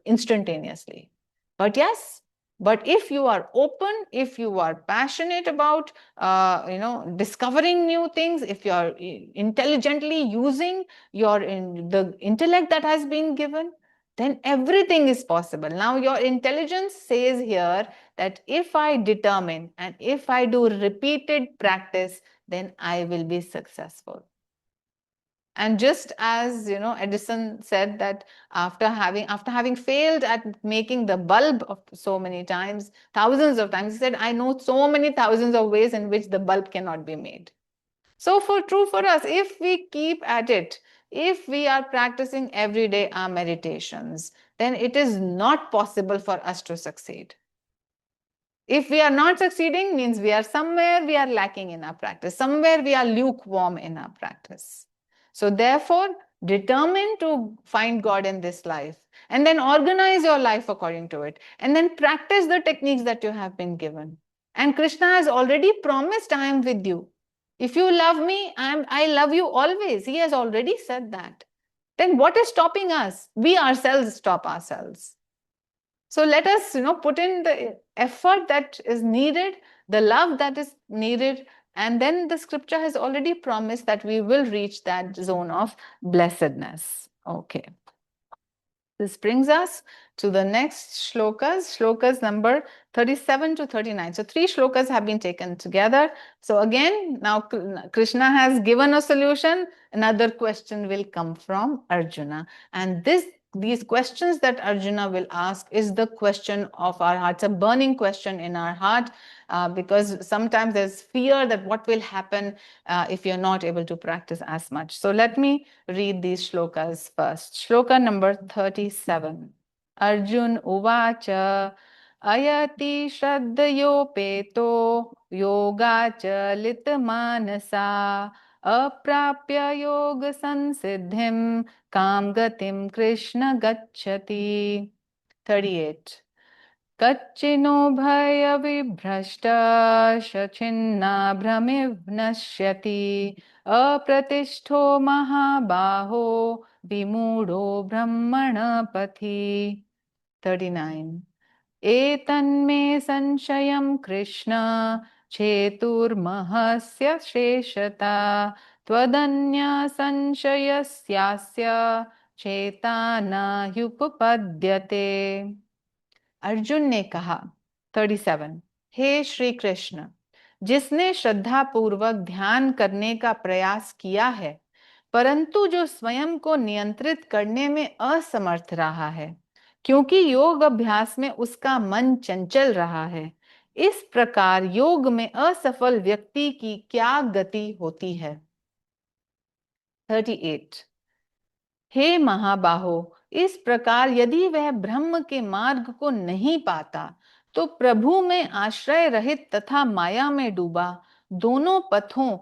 instantaneously? But yes, but if you are open, if you are passionate about, discovering new things, if you are intelligently using the intellect that has been given, then everything is possible. Now, your intelligence says here that if I determine and if I do repeated practice, then I will be successful. And just as Edison said that after having failed at making the bulb of so many times, thousands of times, he said, I know so many thousands of ways in which the bulb cannot be made. So true for us, if we keep at it, if we are practicing every day our meditations, then it is not possible for us to succeed. If we are not succeeding, means we are lacking in our practice. Somewhere we are lukewarm in our practice. So therefore, determine to find God in this life and then organize your life according to it and then practice the techniques that you have been given. And Krishna has already promised, I am with you. If you love me, I love you always. He has already said that. Then what is stopping us? We ourselves stop ourselves. So let us, put in the effort that is needed, the love that is needed, and then the scripture has already promised that we will reach that zone of blessedness. Okay. This brings us to the next shlokas number 37 to 39. So 3 shlokas have been taken together. So again, now Krishna has given a solution. Another question will come from Arjuna. And these questions that Arjuna will ask is the question of our hearts, a burning question in our heart, because sometimes there's fear that what will happen if you're not able to practice as much. So let me read these shlokas first. Shloka number 37. Arjun uvacha ayati shraddhayopeto yogacha litmanasa aprapya yoga sansiddhim kam gatim Krishna gacchati. 38. Kachino bhaya vibhrashta shachinna brahmivnashyati apratishto mahabaho vimudo brahmana pathi. 39. Etanme sanshayam Krishna cheturmahasya sheshata twadanya sanshayasya chetana yupapadyate. Arjun ने कहा 37 हे श्री कृष्ण, जिसने श्रद्धा पूर्वक ध्यान करने का प्रयास किया है परंतु जो स्वयं को नियंत्रित करने में असमर्थ रहा है, क्योंकि योग अभ्यास में उसका मन चंचल रहा है। इस प्रकार योग में असफल व्यक्ति की क्या गति होती है? 38। हे महाबाहो, इस प्रकार यदि वह ब्रह्म के मार्ग को नहीं पाता तो प्रभु में आश्रय रहित तथा माया में डूबा, दोनों पथों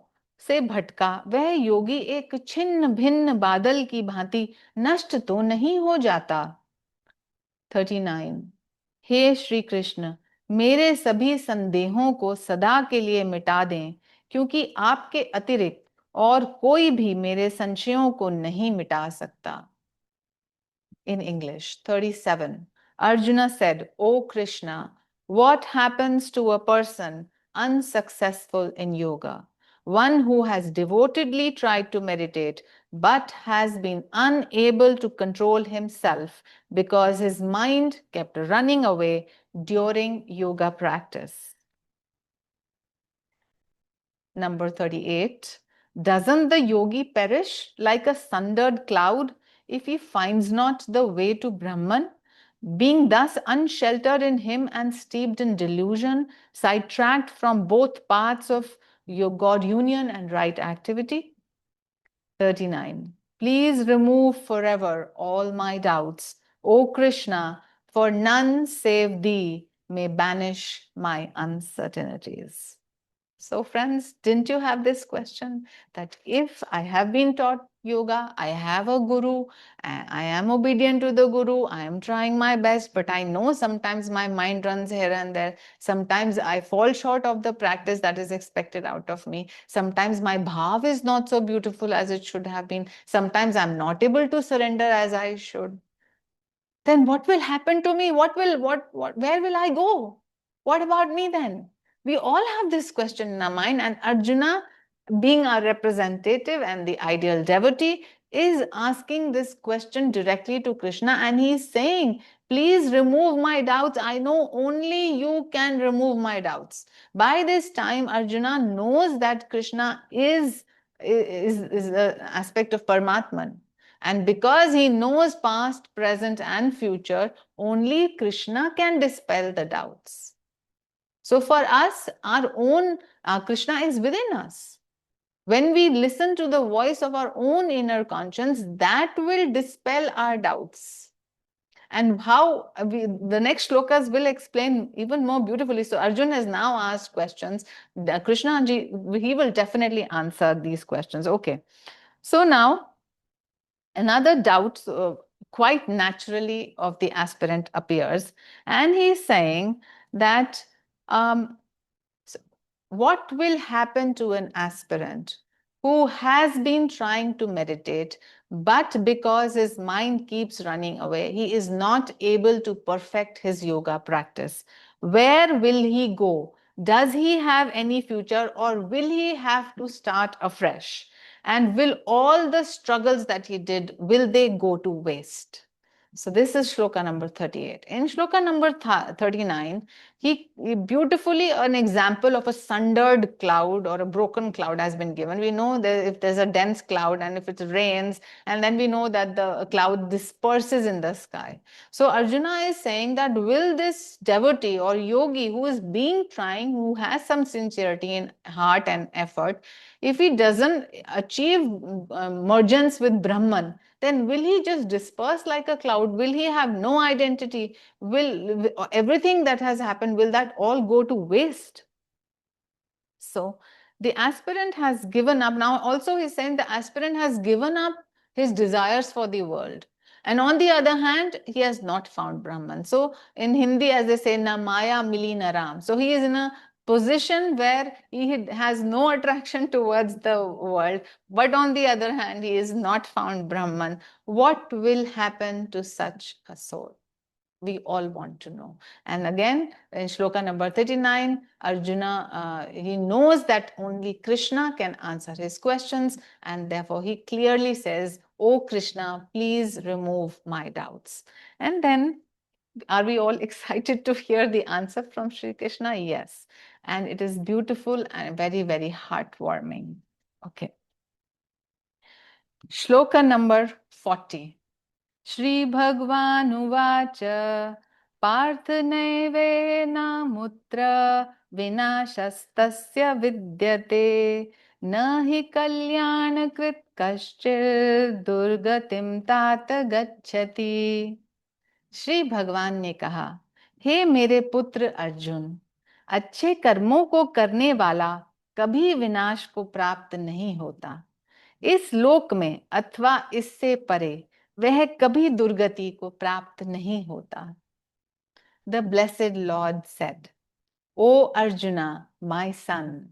से भटका वह योगी एक छिन्न भिन्न बादल की भांति नष्ट तो नहीं हो जाता? 39। हे श्री कृष्ण, मेरे सभी संदेहों को सदा के लिए मिटा दें, क्योंकि आपके अतिरिक्त और कोई भी मेरे संशयों को नहीं मिटा सकता। In English, 37. Arjuna said, O Krishna, what happens to a person unsuccessful in yoga? One who has devotedly tried to meditate but has been unable to control himself because his mind kept running away during yoga practice. Number 38. Doesn't the yogi perish like a sundered cloud if he finds not the way to Brahman? Being thus unsheltered in him and steeped in delusion, sidetracked from both paths of your God union and right activity? 39. Please remove forever all my doubts, O Krishna, for none save thee may banish my uncertainties. So friends, didn't you have this question that if I have been taught yoga, I have a guru, I am obedient to the guru, I am trying my best, but I know sometimes my mind runs here and there. Sometimes I fall short of the practice that is expected out of me. Sometimes my bhav is not so beautiful as it should have been. Sometimes I'm not able to surrender as I should. Then what will happen to me? Where will I go? What about me then? We all have this question in our mind, and Arjuna, being our representative and the ideal devotee, is asking this question directly to Krishna, and he's saying, please remove my doubts. I know only you can remove my doubts. By this time, Arjuna knows that Krishna is the aspect of Paramatman. And because he knows past, present, and future, only Krishna can dispel the doubts. So for us, our own Krishna is within us. When we listen to the voice of our own inner conscience, that will dispel our doubts. And how the next shlokas will explain even more beautifully. So Arjuna has now asked questions. Krishna, he will definitely answer these questions. Okay. So now, another doubt quite naturally of the aspirant appears, and he's saying that what will happen to an aspirant who has been trying to meditate, but because his mind keeps running away, he is not able to perfect his yoga practice? Where will he go? Does he have any future, or will he have to start afresh? And will all the struggles that he did, will they go to waste? So this is shloka number 38. In shloka number 39, he beautifully, an example of a sundered cloud or a broken cloud has been given. We know that if there's a dense cloud and if it rains, and then we know that the cloud disperses in the sky. So Arjuna is saying that will this devotee or yogi who is who has some sincerity in heart and effort, if he doesn't achieve mergence with Brahman, then will he just disperse like a cloud? Will he have no identity? Will everything that has happened, will that all go to waste? So the aspirant has given up. Now also he's saying the aspirant has given up his desires for the world. And on the other hand, he has not found Brahman. So in Hindi, as they say, na maya mili na ram. So he is in a position where he has no attraction towards the world, but on the other hand, he is not found Brahman. What will happen to such a soul? We all want to know. And again, in shloka number 39, Arjuna, he knows that only Krishna can answer his questions, and therefore he clearly says, "O Krishna, please remove my doubts." And then, are we all excited to hear the answer from Sri Krishna? Yes. And it is beautiful and very, very heartwarming. Okay. Shloka number 40. Shri Bhagvanuvacha Parthanaivenamutra Vinashastasya Vidyate Nahi Kalyanakrit Kaschir Durgatim Tata Gacchati। Shri भगवान ने कहा, हे मेरे पुत्र अर्जुन, अच्छे कर्मों को करने वाला कभी विनाश को प्राप्त नहीं होता। इस लोक में अथवा इससे परे वह कभी दुर्गति को प्राप्त नहीं होता। The blessed Lord said, O Arjuna, my son,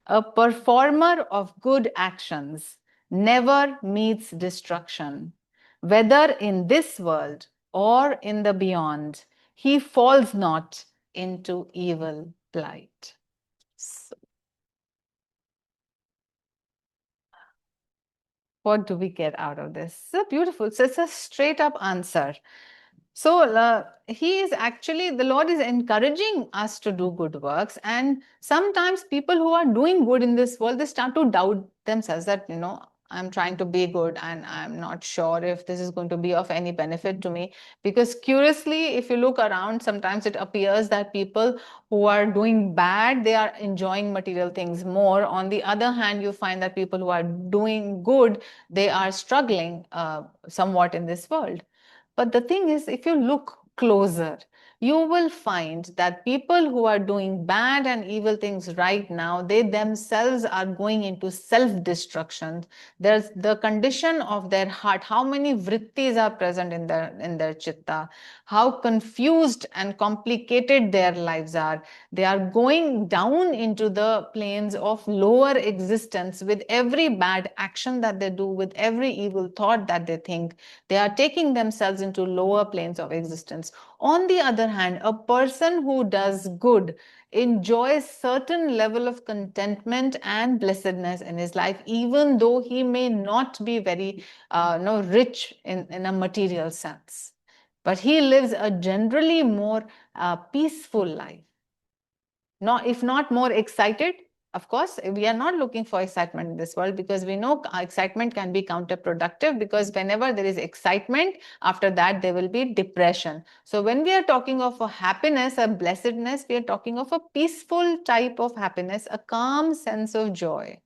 a performer of good actions never meets destruction. Whether in this world or in the beyond, he falls not into evil plight. So, what do we get out of this? So beautiful. So it's a straight up answer. So he is actually, the Lord is encouraging us to do good works. And sometimes people who are doing good in this world, they start to doubt themselves that, I'm trying to be good and I'm not sure if this is going to be of any benefit to me. Because curiously, if you look around, sometimes it appears that people who are doing bad, they are enjoying material things more. On the other hand, you find that people who are doing good, they are struggling somewhat in this world. But the thing is, if you look closer, you will find that people who are doing bad and evil things right now, they themselves are going into self-destruction. There's the condition of their heart, how many vrittis are present in their chitta, how confused and complicated their lives are. They are going down into the planes of lower existence with every bad action that they do, with every evil thought that they think. They are taking themselves into lower planes of existence. On the other hand, a person who does good enjoys certain level of contentment and blessedness in his life, even though he may not be very no, rich in a material sense. But he lives a generally more peaceful life. Not, if not more excited. Of course, we are not looking for excitement in this world, because we know excitement can be counterproductive, because whenever there is excitement, after that there will be depression. So when we are talking of a happiness, a blessedness, we are talking of a peaceful type of happiness, a calm sense of joy,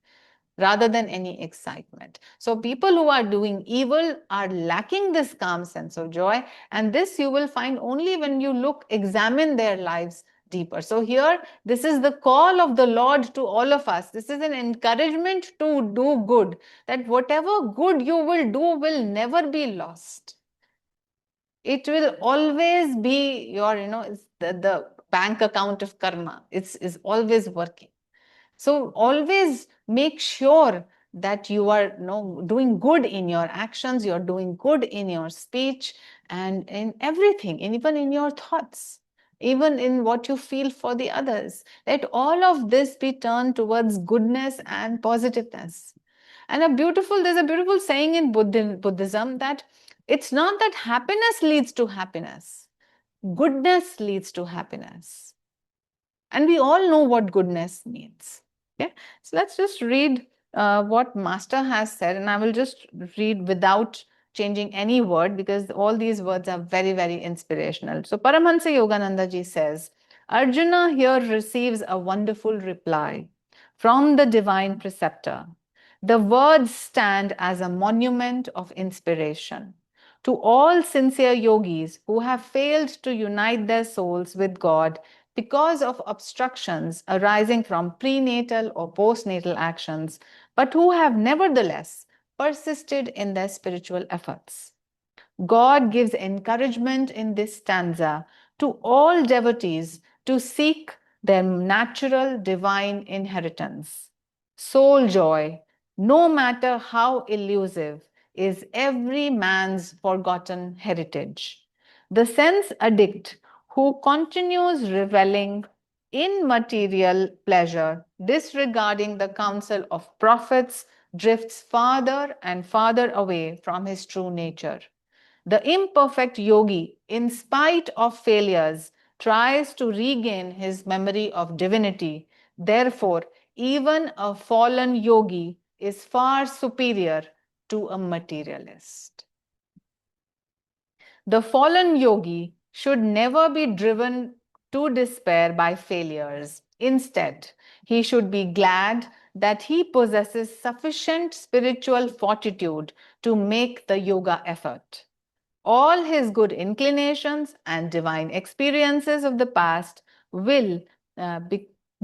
rather than any excitement. So people who are doing evil are lacking this calm sense of joy, and this you will find only when you examine their lives deeper. So here, this is the call of the Lord to all of us. This is an encouragement to do good, that whatever good you will do will never be lost. It will always be your, it's the bank account of karma. It's always working. So always make sure that you are doing good in your actions, you're doing good in your speech, and in everything, and even in your thoughts, even in what you feel for the others. Let all of this be turned towards goodness and positiveness. And there's a beautiful saying in Buddhism that it's not that happiness leads to happiness, goodness leads to happiness. And we all know what goodness means. Okay, so let's just read what Master has said, and I will just read without changing any word, because all these words are very, very inspirational. So Paramahansa Yogananda ji says, Arjuna here receives a wonderful reply from the divine preceptor. The words stand as a monument of inspiration to all sincere yogis who have failed to unite their souls with God because of obstructions arising from prenatal or postnatal actions, but who have nevertheless persisted in their spiritual efforts. God gives encouragement in this stanza to all devotees to seek their natural divine inheritance. Soul joy, no matter how elusive, is every man's forgotten heritage. The sense addict who continues reveling in material pleasure, disregarding the counsel of prophets, drifts farther and farther away from his true nature. The imperfect yogi, in spite of failures, tries to regain his memory of divinity. Therefore, even a fallen yogi is far superior to a materialist. The fallen yogi should never be driven to despair by failures. Instead, he should be glad that he possesses sufficient spiritual fortitude to make the yoga effort. All his good inclinations and divine experiences of the past will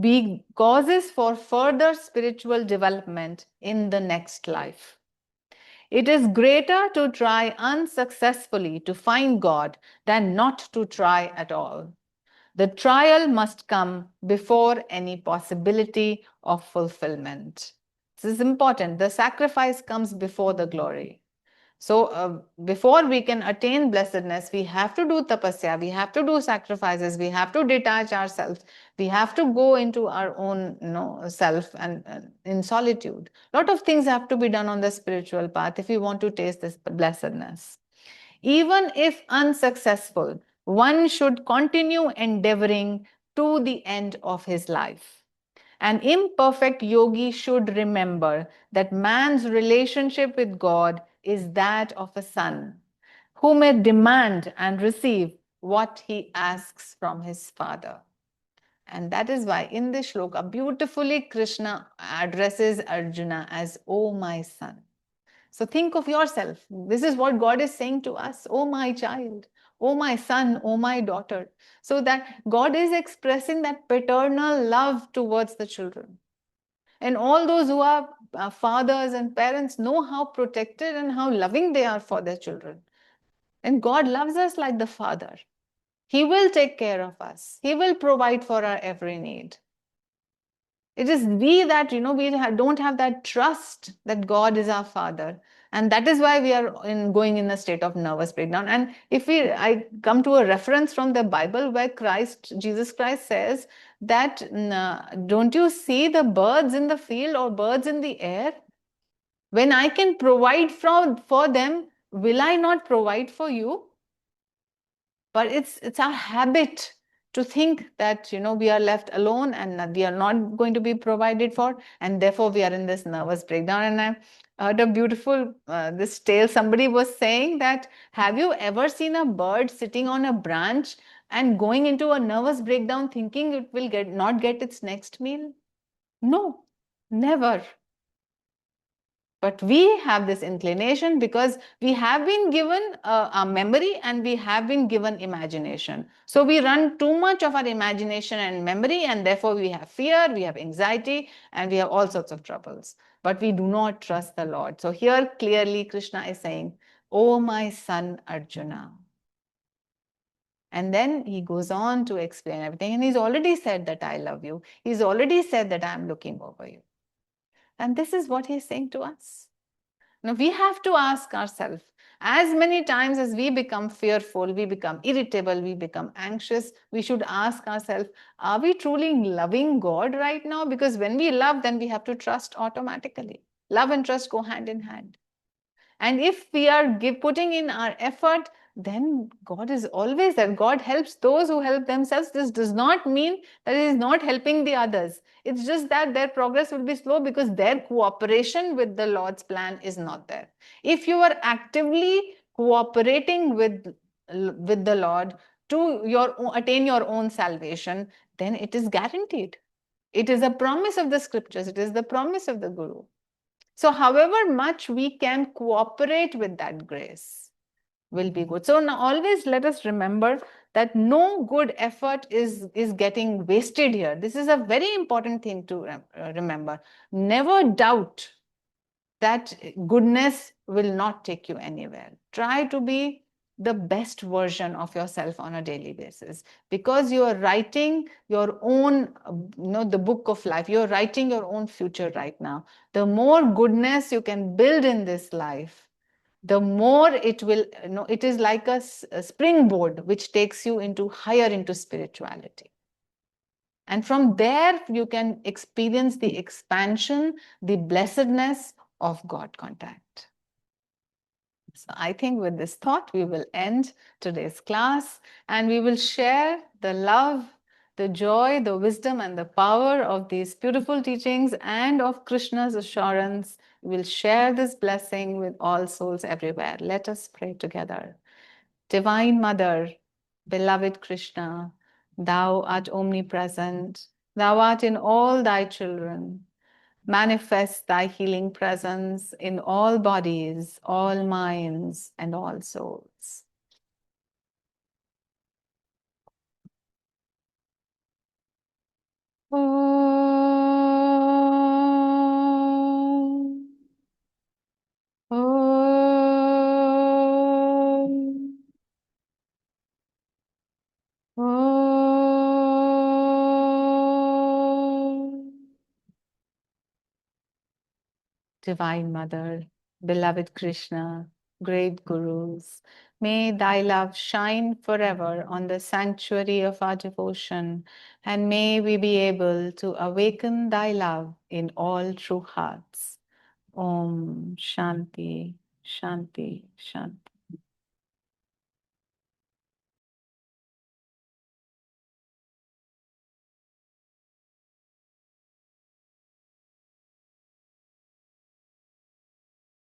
be causes for further spiritual development in the next life. It is greater to try unsuccessfully to find God than not to try at all. The trial must come before any possibility of fulfillment. This is important. The sacrifice comes before the glory. So before we can attain blessedness, we have to do tapasya, we have to do sacrifices, we have to detach ourselves, we have to go into our own self and in solitude. A lot of things have to be done on the spiritual path if we want to taste this blessedness. Even if unsuccessful, one should continue endeavoring to the end of his life. An imperfect yogi should remember that man's relationship with God is that of a son who may demand and receive what he asks from his father. And that is why in this shloka, beautifully Krishna addresses Arjuna as, "Oh my son." So think of yourself. This is what God is saying to us. "Oh my child, oh my son, oh my daughter." So that God is expressing that paternal love towards the children. And all those who are fathers and parents know how protected and how loving they are for their children. And God loves us like the Father. He will take care of us. He will provide for our every need. It is we that, don't have that trust that God is our Father. And that is why we are going in a state of nervous breakdown. And if I come to a reference from the Bible where Jesus Christ says that, don't you see the birds in the field or birds in the air? When I can provide for them, will I not provide for you? But it's our habit to think that we are left alone and that we are not going to be provided for, and therefore we are in this nervous breakdown. And I heard a beautiful this tale. Somebody was saying that, have you ever seen a bird sitting on a branch and going into a nervous breakdown thinking it will not get its next meal? No, never. But we have this inclination because we have been given a memory and we have been given imagination. So we run too much of our imagination and memory, and therefore we have fear, we have anxiety, and we have all sorts of troubles. But we do not trust the Lord. So here clearly Krishna is saying, "Oh my son Arjuna." And then he goes on to explain everything. And he's already said that I love you. He's already said that I'm looking over you. And this is what he's saying to us. Now, we have to ask ourselves, as many times as we become fearful, we become irritable, we become anxious, we should ask ourselves, are we truly loving God right now? Because when we love, then we have to trust automatically. Love and trust go hand in hand. And if we are putting in our effort, then God is always there. God helps those who help themselves. This does not mean that He is not helping the others. It's just that their progress will be slow because their cooperation with the Lord's plan is not there. If you are actively cooperating with the Lord to attain your own salvation, then it is guaranteed. It is a promise of the scriptures. It is the promise of the Guru. So however much we can cooperate with that grace will be good. So now always let us remember that no good effort is getting wasted here. This is a very important thing to remember. Never doubt that goodness will not take you anywhere. Try to be the best version of yourself on a daily basis, because you are writing your own, the book of life. You're writing your own future right now. The more goodness you can build in this life, the more it will, it is like a springboard which takes you higher into spirituality. And from there, you can experience the expansion, the blessedness of God contact. So I think with this thought, we will end today's class, and we will share the love, the joy, the wisdom, and the power of these beautiful teachings and of Krishna's assurance. We will share this blessing with all souls everywhere. Let us pray together. Divine Mother, beloved Krishna, thou art omnipresent, thou art in all thy children. Manifest thy healing presence in all bodies, all minds, and all souls. Om. Om. Om. Divine Mother, beloved Krishna, great Gurus, may thy love shine forever on the sanctuary of our devotion, and may we be able to awaken thy love in all true hearts. Om Shanti, Shanti, Shanti.